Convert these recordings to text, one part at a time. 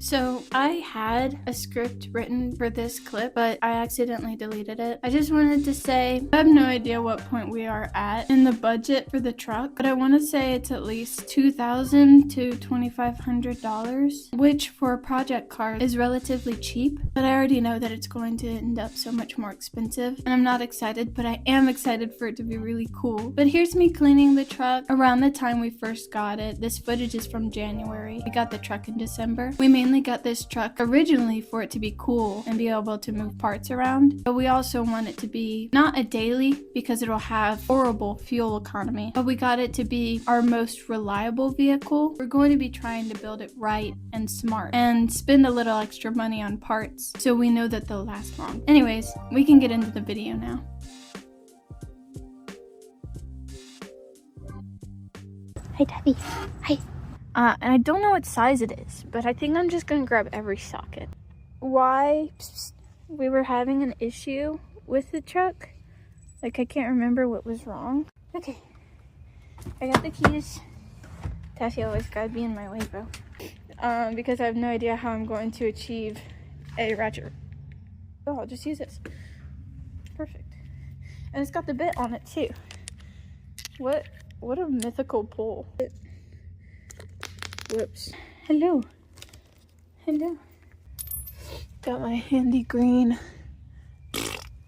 So I had a script written for this clip, but I accidentally deleted it. I just wanted to say, I have no idea what point we are at in the budget for the truck, but I want to say it's at least $2,000 to $2,500, which for a project car is relatively cheap, but I already know that it's going to end up so much more expensive, and I'm not excited, but I am excited for it to be really cool. But here's me cleaning the truck around the time we first got it. This footage is from January. We got the truck in December. We mainly got this truck originally for it to be cool and be able to move parts around, but we also want it to be not a daily because it'll have horrible fuel economy, but we got it to be our most reliable vehicle. We're going to be trying to build it right and smart and spend a little extra money on parts so we know that they'll last long. Anyways, we can get into the video now. Hi, Debbie. Hi. And I don't know what size it is, but I think I'm just gonna grab every socket. Why we were having an issue with the truck? Like, I can't remember what was wrong. Okay, I got the keys. Tassie always gotta be in my way, bro. Because I have no idea how I'm going to achieve a ratchet. Oh, I'll just use this. Perfect. And it's got the bit on it too. What a mythical pull. Whoops. Hello. Hello. Got my handy green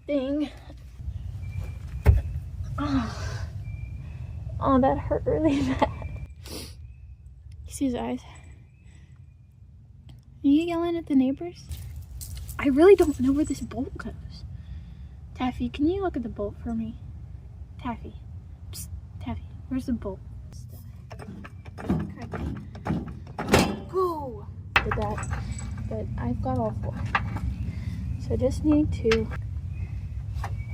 thing. Oh, that hurt really bad. You see his eyes? Are you yelling at the neighbors? I really don't know where this bolt goes. Taffy, can you look at the bolt for me? Taffy. Psst, Taffy, where's the bolt? Whoa! Did that, but I've got all four. So I just need to.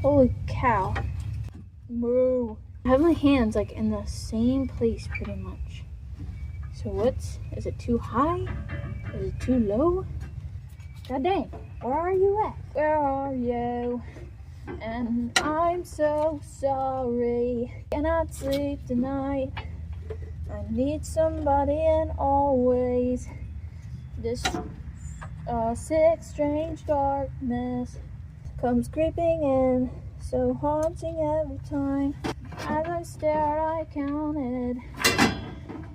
Holy cow! Moo! I have my hands like in the same place pretty much. So is it too high? Is it too low? God dang! Where are you at? Where are you? And I'm so sorry. Cannot sleep tonight. I need somebody and always. This sick, strange darkness comes creeping in, so haunting every time. As I stared, I counted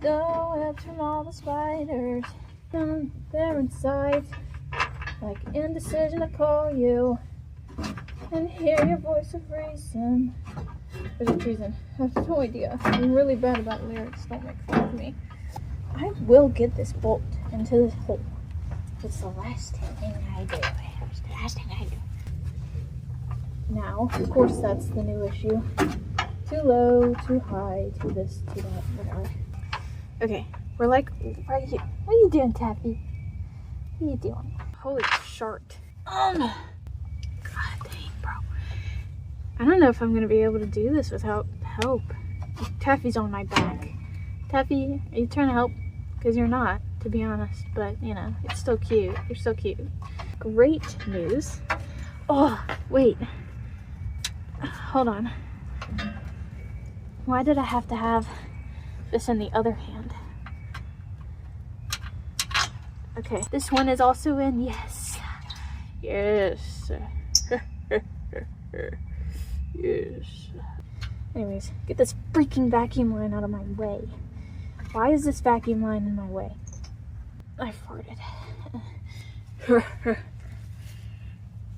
the webs from all the spiders. They're in sight, like indecision to call you and hear your voice of reason. There's a reason. I have no idea. I'm really bad about lyrics. Don't make fun of me. I will get this bolt into this hole. It's the last thing I do. It's the last thing I do. Now, of course, that's the new issue. Too low, too high, too this, too that, whatever. Okay, we're like right here. What are you doing, Taffy? What are you doing? Holy shart. God dang, bro. I don't know if I'm gonna be able to do this without help. Taffy's on my back. Taffy, are you trying to help? Because you're not, to be honest. But, you know, it's still cute. You're so cute. Great news. Oh, wait. Hold on. Why did I have to have this in the other hand? Okay, this one is also in. Yes. Yes. Yes. Anyways, get this freaking vacuum line out of my way. Why is this vacuum line in my way? I farted.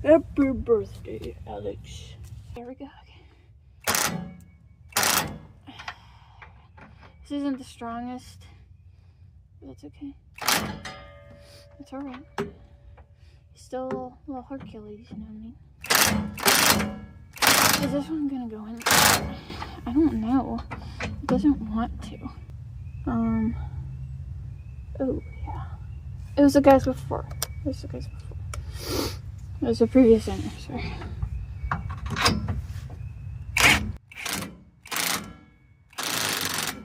Happy birthday, Alex. There we go. Okay. This isn't the strongest, but that's okay. It's alright. Still a little Hercules, you know what I mean? Is this one gonna go in? I don't know. It doesn't want to. Oh yeah. It was the guys before. It was the previous owner, sorry.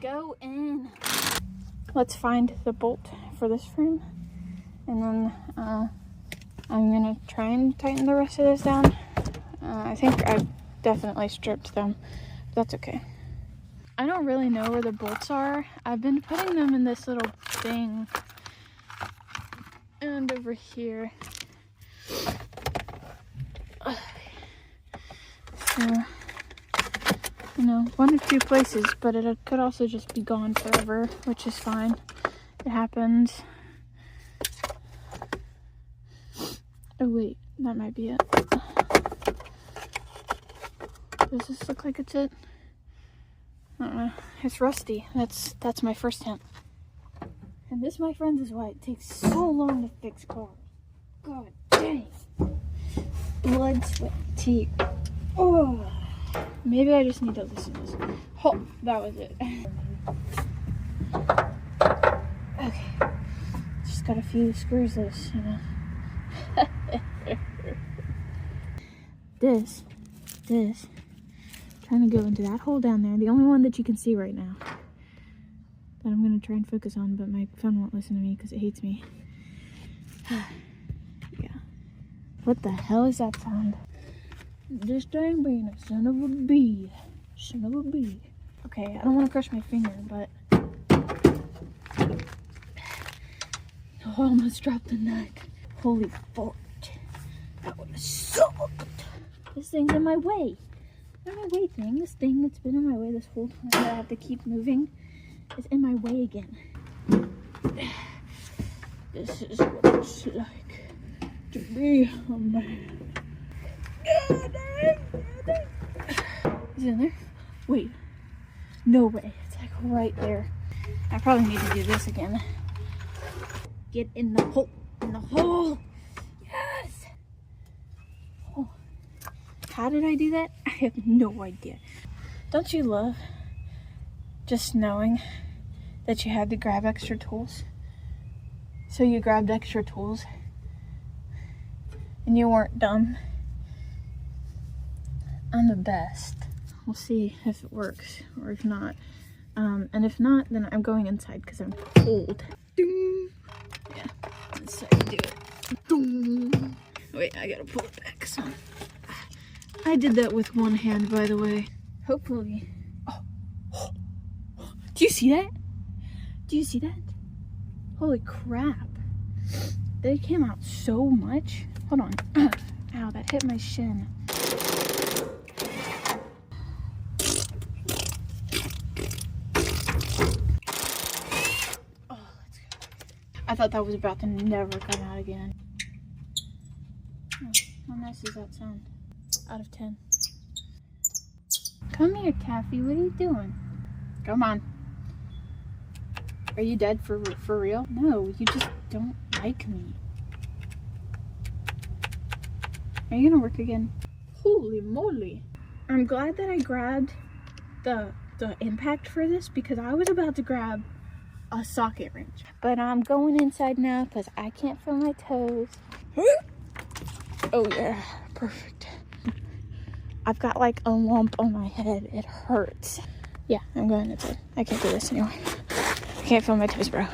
Go in. Let's find the bolt for this frame, and then I'm gonna try and tighten the rest of this down. I think I've definitely stripped them. That's okay. I don't really know where the bolts are. I've been putting them in this little thing And over here. So, you know, 1 or 2 places, but it could also just be gone forever, which is fine. It happens. Oh wait, that might be it. Does this look like it's it? I don't know. It's rusty. That's my first hint. And this, my friends, is why it takes so long to fix cars. God dang. Blood, sweat, tears. Oh. Maybe I just need to listen to this. Oh, that was it. Okay. Just got a few screws loose, you know. This. Trying to go into that hole down there. The only one that you can see right now. That I'm going to try and focus on, but my phone won't listen to me because it hates me. Yeah. What the hell is that sound? This thing being a son of a bee. Son of a bee. Okay, I don't want to crush my finger, but... Oh, I almost dropped the neck. Holy fart. That would have sucked. This thing's in my way. In my way thing. This thing that's been in my way this whole time that I have to keep moving is in my way again. This is what it's like to be a man. Is it in there? Wait. No way. It's like right there. I probably need to do this again. Get in the hole. In the hole. Yes. Oh. How did I do that? I have no idea. Don't you love just knowing that you had to grab extra tools? So you grabbed extra tools and you weren't dumb. I'm the best. We'll see if it works or if not. And if not, then I'm going inside because I'm cold. Ding. Yeah, that's how you do it. Ding. Wait, I gotta pull it back. So I did that with one hand, by the way. Hopefully. Oh. Do you see that? Do you see that? Holy crap. They came out so much. Hold on. Ow, that hit my shin. Oh, let's go. I thought that was about to never come out again. Oh, how nice is that sound? Out of 10. Come here, Taffy. What are you doing? Come on. Are you dead for real? No, you just don't like me. Are you gonna work again? Holy moly. I'm glad that I grabbed the impact for this because I was about to grab a socket wrench. But I'm going inside now because I can't feel my toes. Oh yeah, perfect. I've got like a lump on my head. It hurts. Yeah, I'm going inside. I can't do this anymore. I can't feel my toes, bro.